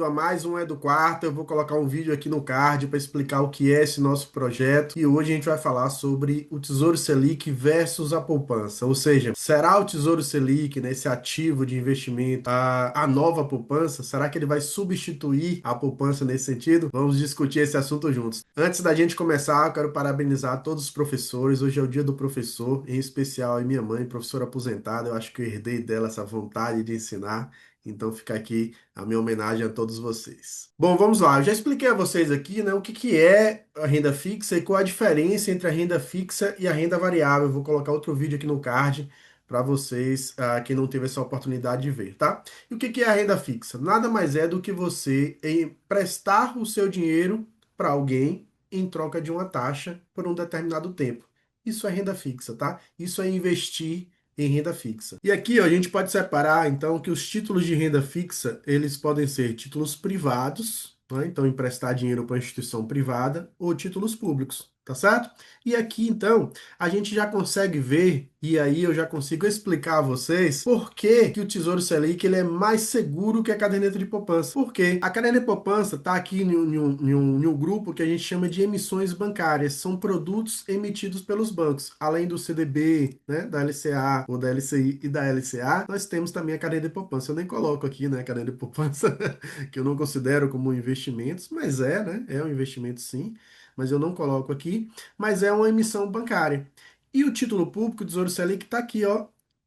A mais um Edu Quarta. Eu vou colocar um vídeo aqui no card para explicar o que é esse nosso projeto. E hoje a gente vai falar sobre o Tesouro Selic versus a poupança. Ou seja, será o Tesouro Selic, né, esse ativo de investimento, a nova poupança? Será que ele vai substituir a poupança nesse sentido? Vamos discutir esse assunto juntos. Antes da gente começar, eu quero parabenizar todos os professores. Hoje é o dia do professor, em especial a minha mãe, professora aposentada. Eu acho que eu herdei dela essa vontade de ensinar. Então fica aqui a minha homenagem a todos vocês. Bom, vamos lá. Eu já expliquei a vocês aqui, né, o que que é a renda fixa e qual a diferença entre a renda fixa e a renda variável. Eu vou colocar outro vídeo aqui no card para vocês, que não teve essa oportunidade de ver, tá? E o que que é a renda fixa? Nada mais é do que você emprestar o seu dinheiro para alguém em troca de uma taxa por um determinado tempo. Isso é renda fixa, tá? Isso é investir em renda fixa. E aqui, ó, a gente pode separar, então, que os títulos de renda fixa, eles podem ser títulos privados, né? Então, emprestar dinheiro para uma instituição privada, ou títulos públicos, tá certo? E aqui, então, a gente já consegue ver, e aí eu já consigo explicar a vocês por que que o Tesouro Selic ele é mais seguro que a caderneta de poupança. Por quê? A caderneta de poupança está aqui em um grupo que a gente chama de emissões bancárias. São produtos emitidos pelos bancos. Além do CDB, né, da LCA ou da LCI e da LCA, nós temos também a caderneta de poupança. Eu nem coloco aqui, né, a caderneta de poupança, que eu não considero como investimentos, mas é, né, é um investimento sim, mas eu não coloco aqui, mas é uma emissão bancária. E o título público, o Tesouro Selic, está aqui, ó.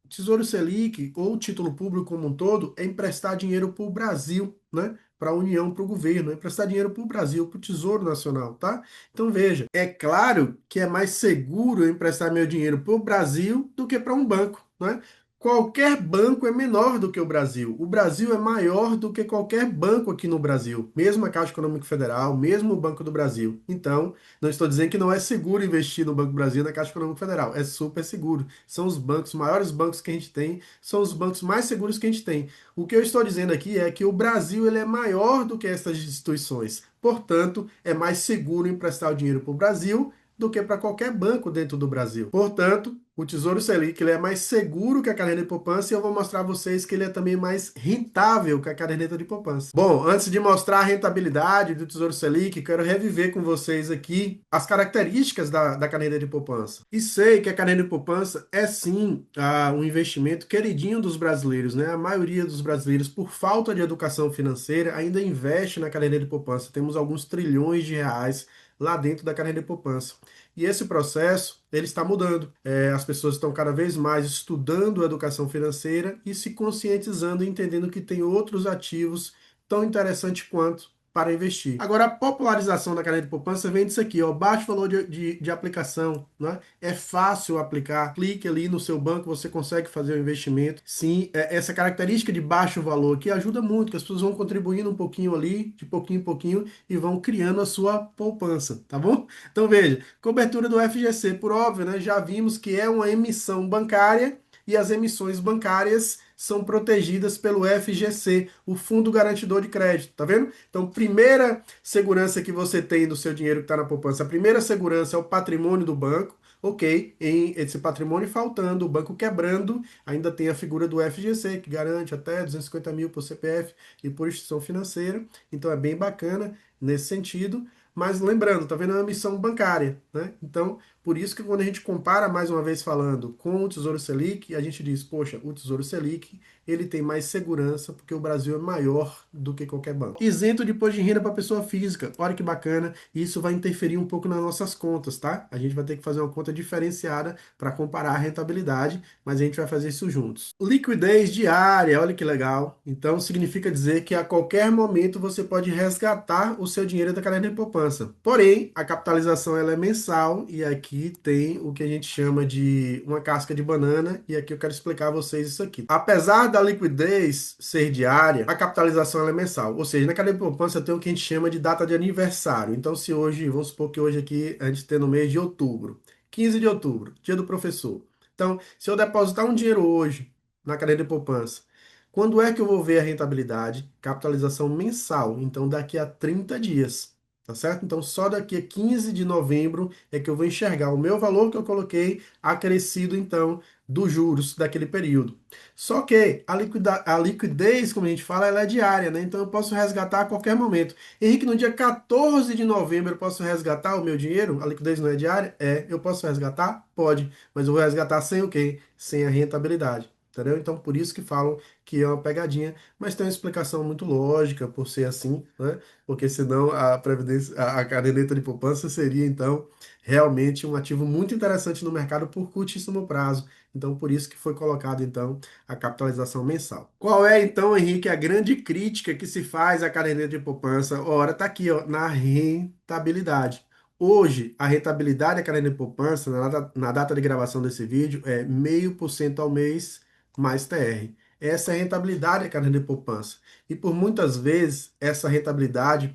Tesouro Selic, ou título público como um todo, é emprestar dinheiro para o Brasil, né? Para a União, para o governo, é emprestar dinheiro para o Brasil, para o Tesouro Nacional, tá? Então veja, é claro que é mais seguro eu emprestar meu dinheiro para o Brasil do que para um banco, né? Qualquer banco é menor do que o Brasil. O Brasil é maior do que qualquer banco aqui no Brasil, mesmo a Caixa Econômica Federal, mesmo o Banco do Brasil. Então, não estou dizendo que não é seguro investir no Banco do Brasil e na Caixa Econômica Federal. É super seguro. São os bancos, os maiores bancos que a gente tem, são os bancos mais seguros que a gente tem. O que eu estou dizendo aqui é que o Brasil ele é maior do que essas instituições. Portanto, é mais seguro emprestar o dinheiro para o Brasil do que para qualquer banco dentro do Brasil. Portanto, o Tesouro Selic ele é mais seguro que a caderneta de poupança e eu vou mostrar a vocês que ele é também mais rentável que a caderneta de poupança. Bom, antes de mostrar a rentabilidade do Tesouro Selic, quero reviver com vocês aqui as características da caderneta de poupança. E sei que a caderneta de poupança é sim um investimento queridinho dos brasileiros, né? A maioria dos brasileiros, por falta de educação financeira, ainda investe na caderneta de poupança. Temos alguns trilhões de reais lá dentro da caderneta de poupança. E esse processo, ele está mudando. As pessoas estão cada vez mais estudando a educação financeira e se conscientizando e entendendo que tem outros ativos tão interessantes quanto para investir. Agora, a popularização da caderneta de poupança vem disso aqui, ó, baixo valor de aplicação, né? É fácil aplicar, clique ali no seu banco, você consegue fazer o investimento. Sim, essa característica de baixo valor aqui ajuda muito, que as pessoas vão contribuindo um pouquinho ali, de pouquinho em pouquinho, e vão criando a sua poupança, tá bom? Então veja, cobertura do FGC, por óbvio, né? Já vimos que é uma emissão bancária e as emissões bancárias são protegidas pelo FGC, o Fundo Garantidor de Crédito, tá vendo? Então, primeira segurança que você tem do seu dinheiro que está na poupança, a primeira segurança é o patrimônio do banco, ok? Em esse patrimônio faltando, o banco quebrando, ainda tem a figura do FGC, que garante até 250 mil por CPF e por instituição financeira, então é bem bacana nesse sentido. Mas lembrando, tá vendo? É uma emissão bancária, né? Então, por isso que quando a gente compara, mais uma vez falando, com o Tesouro Selic, a gente diz, poxa, o Tesouro Selic, ele tem mais segurança, porque o Brasil é maior do que qualquer banco. Isento de imposto de renda para pessoa física, olha que bacana, e isso vai interferir um pouco nas nossas contas, tá? A gente vai ter que fazer uma conta diferenciada para comparar a rentabilidade, mas a gente vai fazer isso juntos. Liquidez diária, olha que legal. Então, significa dizer que a qualquer momento você pode resgatar o seu dinheiro da caderneta de poupança. Porém, a capitalização ela é mensal e aqui tem o que a gente chama de uma casca de banana e aqui eu quero explicar a vocês isso aqui. Apesar da liquidez ser diária, a capitalização ela é mensal. Ou seja, na caderneta de poupança tem o que a gente chama de data de aniversário. Então, se hoje, vamos supor que hoje aqui a gente tem no mês de outubro, 15 de outubro, dia do professor. Então, se eu depositar um dinheiro hoje na caderneta de poupança, quando é que eu vou ver a rentabilidade? Capitalização mensal, então daqui a 30 dias, tá certo? Então só daqui a 15 de novembro é que eu vou enxergar o meu valor que eu coloquei acrescido então dos juros daquele período. Só que a liquidez, como a gente fala, ela é diária, né? Então eu posso resgatar a qualquer momento. Henrique, no dia 14 de novembro eu posso resgatar o meu dinheiro? A liquidez não é diária? É. Eu posso resgatar? Pode. Mas eu vou resgatar sem o quê? Sem a rentabilidade. Entendeu? Então, por isso que falam que é uma pegadinha, mas tem uma explicação muito lógica por ser assim, né? Porque senão a previdência, a caderneta de poupança seria, então, realmente um ativo muito interessante no mercado por curtíssimo prazo. Então, por isso que foi colocado, então, a capitalização mensal. Qual é, então, Henrique, a grande crítica que se faz à caderneta de poupança? Ora, está aqui, ó, na rentabilidade. Hoje, a rentabilidade da caderneta de poupança, na data de gravação desse vídeo, é 0,5% ao mês mais TR. Essa é a rentabilidade da caderneta de poupança. E por muitas vezes, essa rentabilidade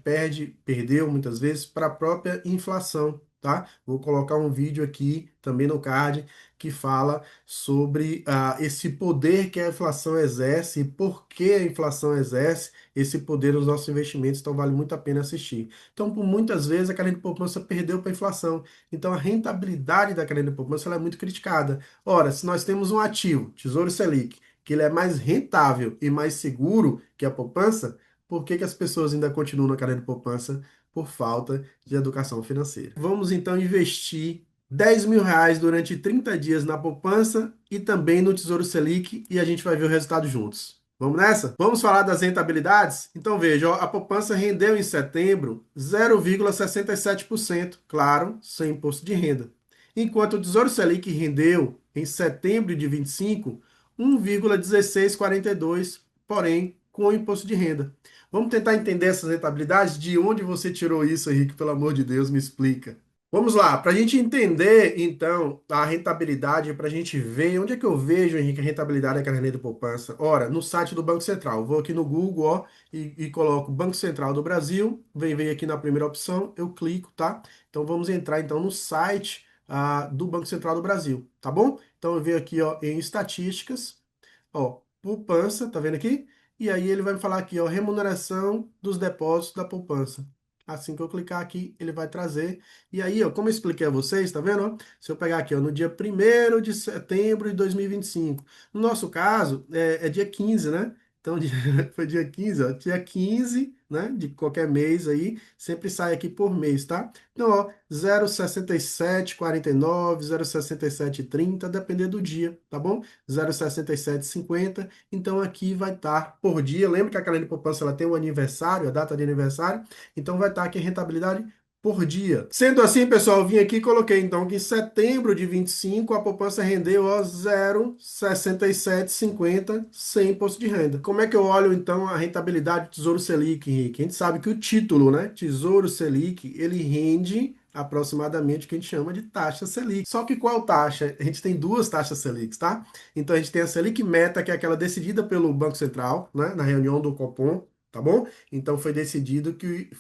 perdeu muitas vezes para a própria inflação, tá? Vou colocar um vídeo aqui também no card que fala sobre esse poder que a inflação exerce e por que a inflação exerce esse poder nos nossos investimentos. Então, vale muito a pena assistir. Então, por muitas vezes, a caderneta de poupança perdeu para a inflação. Então, a rentabilidade da caderneta de poupança ela é muito criticada. Ora, se nós temos um ativo, Tesouro Selic, que ele é mais rentável e mais seguro que a poupança, por que que as pessoas ainda continuam na caderneta de poupança? Por falta de educação financeira. Vamos então investir R$ 10.000 durante 30 dias na poupança e também no Tesouro Selic e a gente vai ver o resultado juntos. Vamos nessa? Vamos falar das rentabilidades? Então veja, ó, a poupança rendeu em setembro 0,67%, claro, sem imposto de renda. Enquanto o Tesouro Selic rendeu em setembro de 25 1,1642, porém com imposto de renda. Vamos tentar entender essas rentabilidades? De onde você tirou isso, Henrique? Pelo amor de Deus, me explica. Vamos lá, para a gente entender, então, a rentabilidade, para a gente ver onde é que eu vejo, Henrique, a rentabilidade da caderneta de poupança. Ora, no site do Banco Central. Vou aqui no Google, ó, e coloco Banco Central do Brasil. Vem aqui na primeira opção, eu clico, tá? Então vamos entrar então no site do Banco Central do Brasil, tá bom? Então eu venho aqui, ó, em estatísticas, ó, poupança, tá vendo aqui? E aí ele vai me falar aqui, ó, remuneração dos depósitos da poupança. Assim que eu clicar aqui, ele vai trazer. E aí, ó, como eu expliquei a vocês, tá vendo? Ó? Se eu pegar aqui, ó, no dia 1º de setembro de 2025. No nosso caso, é dia 15, né? Então, foi dia 15, ó. Dia 15, né? De qualquer mês aí, sempre sai aqui por mês, tá? Então, ó, 0,6749, 0,6730, depender do dia, tá bom? 0,6750. Então aqui vai estar por dia. Lembra que a caderneta de poupança ela tem um aniversário, a data de aniversário? Então vai estar aqui a rentabilidade por dia. Sendo assim, pessoal, eu vim aqui e coloquei então que em setembro de 25 a poupança rendeu ó, 0,6750 sem imposto de renda. Como é que eu olho então a rentabilidade do Tesouro Selic, Henrique? A gente sabe que o título, né, Tesouro Selic, ele rende aproximadamente o que a gente chama de taxa Selic. Só que qual taxa? A gente tem duas taxas Selic, tá? Então a gente tem a Selic Meta, que é aquela decidida pelo Banco Central, né, na reunião do Copom, tá bom? Então foi decidido que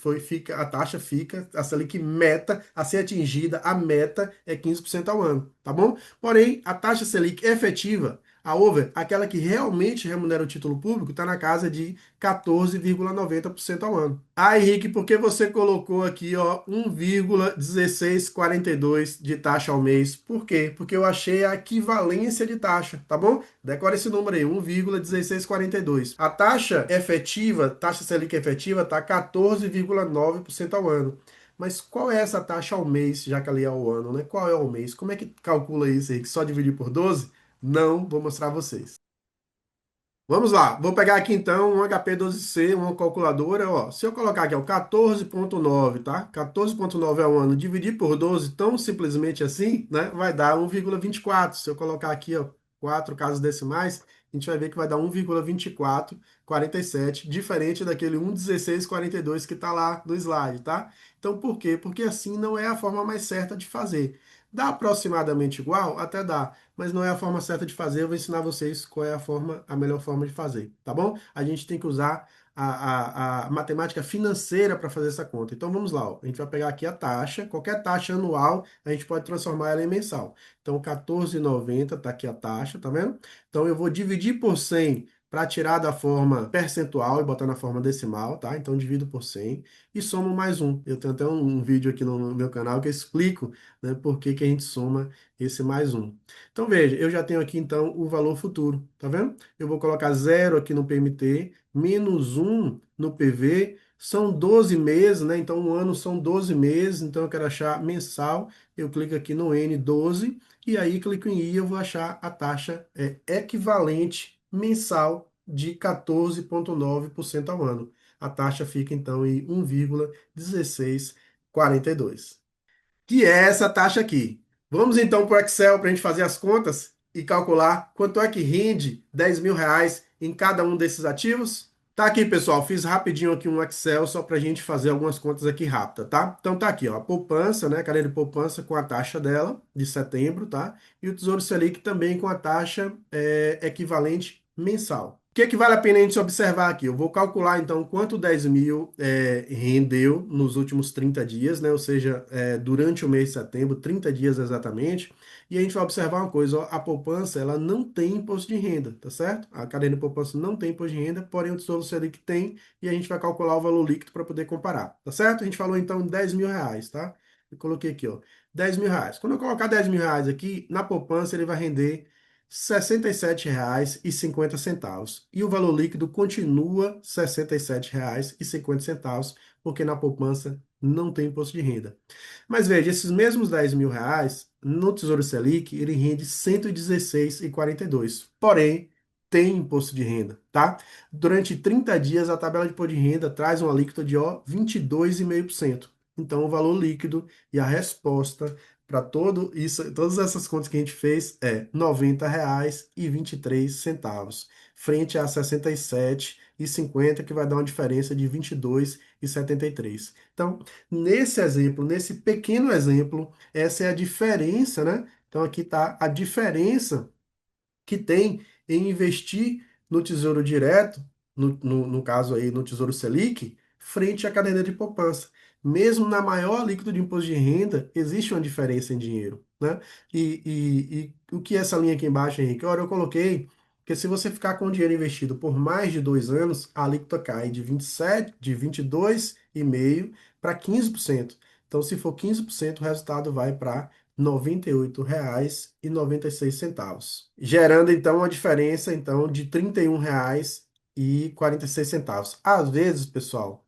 a taxa fica, a Selic meta a ser atingida, a meta é 15% ao ano, tá bom? Porém, a taxa Selic efetiva, a over, aquela que realmente remunera o título público, está na casa de 14,90% ao ano. Ah, Henrique, por que você colocou aqui, ó, 1,1642 de taxa ao mês? Por quê? Porque eu achei a equivalência de taxa, tá bom? Decora esse número aí, 1,1642. A taxa efetiva, taxa Selic efetiva, tá 14,9% ao ano. Mas qual é essa taxa ao mês, já que ali é ao ano, né? Qual é ao mês? Como é que calcula isso, Henrique? Só dividir por 12? Não, vou mostrar a vocês. Vamos lá, vou pegar aqui então um HP12C, uma calculadora, ó. Se eu colocar aqui, ó, 14,9, tá? 14,9 é um ano, dividir por 12, tão simplesmente assim, né? Vai dar 1,24. Se eu colocar aqui, ó, 4 casas decimais, a gente vai ver que vai dar 1,2447, diferente daquele 1,1642 que tá lá no slide, tá? Então, por quê? Porque assim não é a forma mais certa de fazer. Dá aproximadamente igual? Até dá, mas não é a forma certa de fazer. Eu vou ensinar vocês qual é a melhor forma de fazer, tá bom? A gente tem que usar a matemática financeira para fazer essa conta. Então vamos lá, ó. A gente vai pegar aqui a taxa, qualquer taxa anual, a gente pode transformar ela em mensal. Então 14,90 tá aqui a taxa, tá vendo? Então eu vou dividir por 100 para tirar da forma percentual e botar na forma decimal, tá? Então divido por 100 e somo mais um. Eu tenho até um vídeo aqui no meu canal que eu explico, né, por que que a gente soma esse mais um. Então veja, eu já tenho aqui então o valor futuro, tá vendo? Eu vou colocar zero aqui no PMT, menos um no PV, são 12 meses, né? Então um ano são 12 meses, então eu quero achar mensal, eu clico aqui no N12 e aí clico em I, eu vou achar a taxa equivalente mensal de 14,9% ao ano. A taxa fica então em 1,1642, que é essa taxa aqui. Vamos então para o Excel para a gente fazer as contas e calcular quanto é que rende R$ 10.000 em cada um desses ativos? Tá aqui, pessoal. Fiz rapidinho aqui um Excel só para a gente fazer algumas contas aqui rápidas, tá? Então tá aqui, ó, a poupança, né? Cadeia de poupança com a taxa dela de setembro, tá? E o Tesouro Selic também com a taxa equivalente mensal. O que é que vale a pena a gente observar aqui? Eu vou calcular, então, quanto 10 mil rendeu nos últimos 30 dias, né? Ou seja, durante o mês de setembro, 30 dias exatamente. E a gente vai observar uma coisa, ó, a poupança, ela não tem imposto de renda, tá certo? A cadeia de poupança não tem imposto de renda, porém o Tesouro Selic tem, e a gente vai calcular o valor líquido para poder comparar, tá certo? A gente falou, então, R$ 10.000, tá? Eu coloquei aqui, ó, R$ 10.000. Quando eu colocar R$ 10.000 aqui, na poupança ele vai render R$ 67,50. E o valor líquido continua R$ 67,50, porque na poupança não tem imposto de renda. Mas veja, esses mesmos R$ 10.000, no Tesouro Selic, ele rende 116,42. Porém, tem imposto de renda, tá? Durante 30 dias, a tabela de imposto de renda traz uma alíquota de 22,5%. Então, o valor líquido e a resposta para todo isso, todas essas contas que a gente fez é R$ 90,23, frente a 67,50, que vai dar uma diferença de 22,73. Então, nesse exemplo, nesse pequeno exemplo, essa é a diferença, né? Então, aqui está a diferença que tem em investir no Tesouro Direto, no caso aí no Tesouro Selic, frente à caderneta de poupança. Mesmo na maior alíquota de imposto de renda, existe uma diferença em dinheiro, né? E o que é essa linha aqui embaixo, Henrique? Ora, eu coloquei que se você ficar com o dinheiro investido por mais de 2 anos, a alíquota cai de 27, de 22,5% para 15%. Então, se for 15%, o resultado vai para R$ 98,96, gerando então uma diferença então de R$ 31,46. Às vezes, pessoal,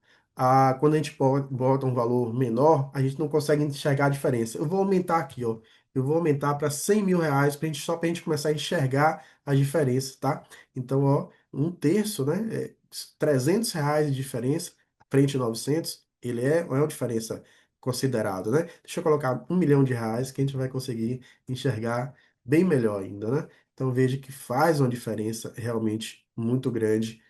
quando a gente bota um valor menor, a gente não consegue enxergar a diferença. Eu vou aumentar aqui, ó. Eu vou aumentar para R$ 100.000 só para a gente começar a enxergar a diferença, tá? Então, ó, um terço, né? R$ 300 de diferença frente a 900, ele é uma diferença considerado, né? Deixa eu colocar R$ 1.000.000 que a gente vai conseguir enxergar bem melhor ainda, né? Então veja que faz uma diferença realmente muito grande,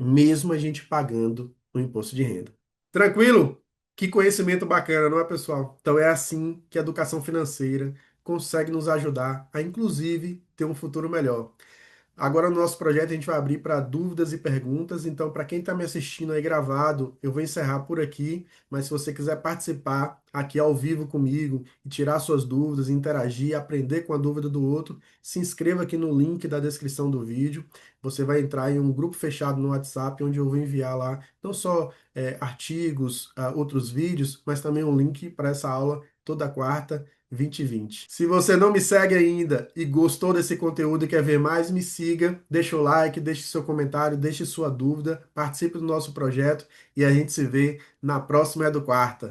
mesmo a gente pagando o imposto de renda. Tranquilo? Que conhecimento bacana, não é, pessoal? Então é assim que a educação financeira consegue nos ajudar a, inclusive, ter um futuro melhor. Agora, no nosso projeto, a gente vai abrir para dúvidas e perguntas. Então, para quem está me assistindo aí gravado, eu vou encerrar por aqui. Mas se você quiser participar aqui ao vivo comigo e tirar suas dúvidas, interagir, aprender com a dúvida do outro, se inscreva aqui no link da descrição do vídeo. Você vai entrar em um grupo fechado no WhatsApp, onde eu vou enviar lá não só artigos, outros vídeos, mas também um link para essa aula toda quarta 2020. Se você não me segue ainda e gostou desse conteúdo e quer ver mais, me siga, deixa o like, deixe seu comentário, deixe sua dúvida, participe do nosso projeto e a gente se vê na próxima Edu Quarta.